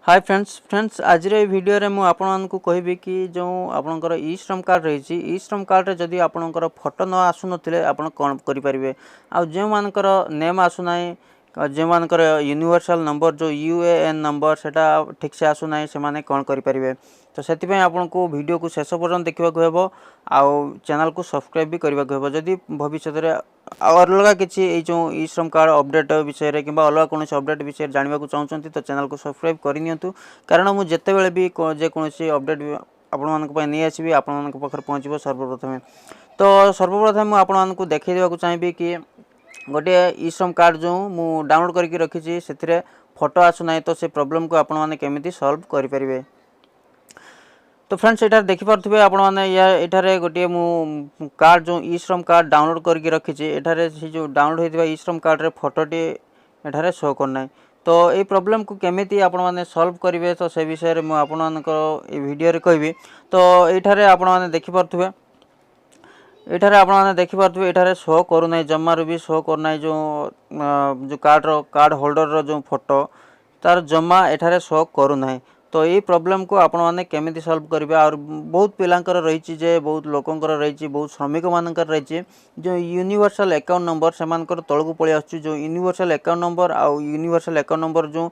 Hi friends आज रे video रे मु आपन को कहबी कि जो आपनकर ई श्रम कार्ड रही ई श्रम कार्ड रे जदी आपनकर फोटो न आसु नथिले आपन कोन करि परिबे आ जे मानकर नेम आसु नाही जे मानकर यूनिवर्सल नंबर जो यूएएन नंबर सेटा ठीक से आसु नाही से माने कोन करि परिबे। तो सेति पय आपन को वीडियो को शेष पर्यंत देखिबा को हेबो आ चैनल को सब्सक्राइब भी करबा को हेबो जदी भविष्य रे अलग किसी ये जो ई श्रम कार्ड अपडेट विषय कि अलग कौन अपडेट विषय जानवा चाहते तो चैनल को सब्सक्राइब करनी कारण मुझे जिते बड़े भी जेकोसी अपडेट आपण नहीं आसबि आपण पाखे पहुँचब सर्वप्रथमें। तो सर्वप्रथम मुझे आपको देखा देवाक चाहिए कि गोटे ई श्रम कार्ड जो मु डाउनलोड करके रखी से फोटो आसुना तो से प्रॉब्लम को आपण मैंने केमी सॉल्व करें। तो फ्रेंड्स एटार देखि पारथुबे आपण माने या एटारे गोटे मु कार्ड जो ई श्रम कार्ड डाउनलोड करके रखी एटारे से जो डाउनलोड होइतबा ई श्रम कार्ड रे फोटोटी एटारे शो करना। तो ये प्रॉब्लम को केमिति आपण माने सॉल्व करिवे तो से विषय रे मु आपण मानकर ए वीडियो रे कहबी। तो एटारे आपण माने देखि पारथुबे एटारे आपण माने देखि पारथुबे एटारे शो करू नै जम्मारु भी शो करना जो कार्ड होल्डर रो जो फोटो तार जम्मा एटारे शो करू नै। तो ये प्रॉब्लम को आपण माने केमिति सॉल्व करिवे और बहुत पिलांकर रही जे बहुत लोकंकर रही बहुत श्रमिक मानकर रही जो यूनिवर्सल अकाउंट नंबर से मानकर तळकु पळि आछू जो यूनिवर्सल अकाउंट नंबर आ यूनिवर्सल अकाउंट नंबर जो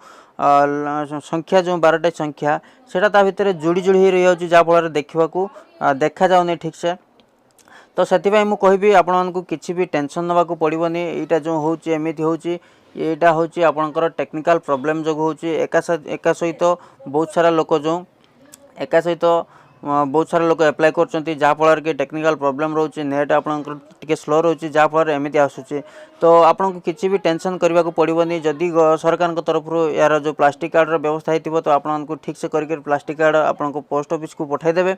संख्या जो 12टा संख्या सेटा ता भितर जोड़ी जोड़ी रही जाउची जा फल देखा को देखा जाउनी ठीक से। तो से मुझे कहबी आपण को किसी भी टेंशन नवा को पड़ोनी यहाँ जो होची एमिति होची यहाँ हूँ आपंकर टेक्निकल प्रोब्लेम जो हूँ एका सहित बहुत सारा लोक जो एका सहित बहुत सारा लोक एप्लाय कर जहाँफल कि टेक्निकल प्रोब्लेम रोचे नेट आपंकर स्लो रोचे जहाँफल एमती आसूचे। तो आपन को किसी भी टेंशन करने को पड़ोनी जदि सरकार तरफ यार जो प्लास्टिक कार्ड व्यवस्था हो तो आपको ठीक से करके प्लास्टिक कार्ड आपको पोस्ट ऑफिस को पठाईदेवे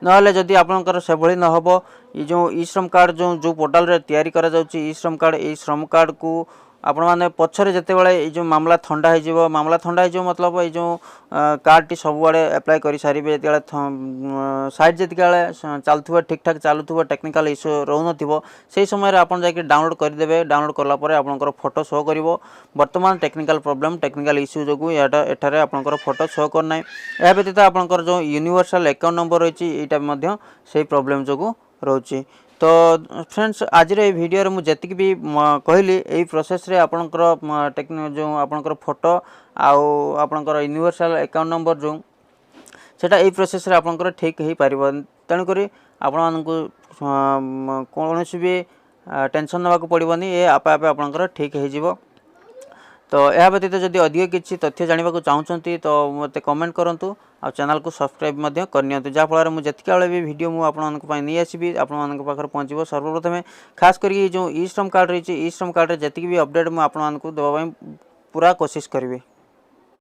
ना जदि आपंकर से भली न हो ये जो ई श्रम कार्ड जो पोर्टाल रे तैयारी करा जाउची ई श्रम कार्ड को आपण मैंने पछरे जिते बड़े जो मामला ठंडा हो मतलब ये जो कार्ड टी सब बड़े एप्लाय कर सारे जो साइट जी चलुवा ठीक ठाक चलुव टेक्निकल इश्यू रोन से समय आप डाउनलोड करदे डाउनलोड कलापर आपंकर फोटो शो कर बर्तमान टेक्निकल प्रोब्लेम टेक्निकल इश्यू जो एठारे आपंकर फोटो शो करना। यह व्यतीत आपंकर जो यूनिवर्सल अकाउंट नंबर रही यहाँ से प्रॉब्लम जो रोचे। तो फ्रेंड्स आज रे वीडियो रे मु जतिक भी कहली यही प्रोसेस रे आपनकर जो आपनकर फोटो आउ आपनकर यूनिवर्सल अकाउंट नंबर जो सेटा यही प्रोसेस रे आपनकर ठीक हो पारिबो। तेणु करी आपण मानकु कोनोसी भी टेंशन नवा को पड़ोनी ये आपे आपे आपनकर ठीक हो जिवो। तो यह व्यतीत जदि अधिक किसी तथ्य जानवा चाहते तो मत कमेंट करूँ आ चैनल को सब्सक्राइब करनी जहाँफल मुझे जितके भी वीडियो मुझे नहीं आसबि आपके पाखे पहुँचब सर्वप्रथमें खास करके जो ई श्रम कार्ड रही ई श्रम कार्ड जी भी अपडेट मुझे देवाई पूरा कोशिश करी।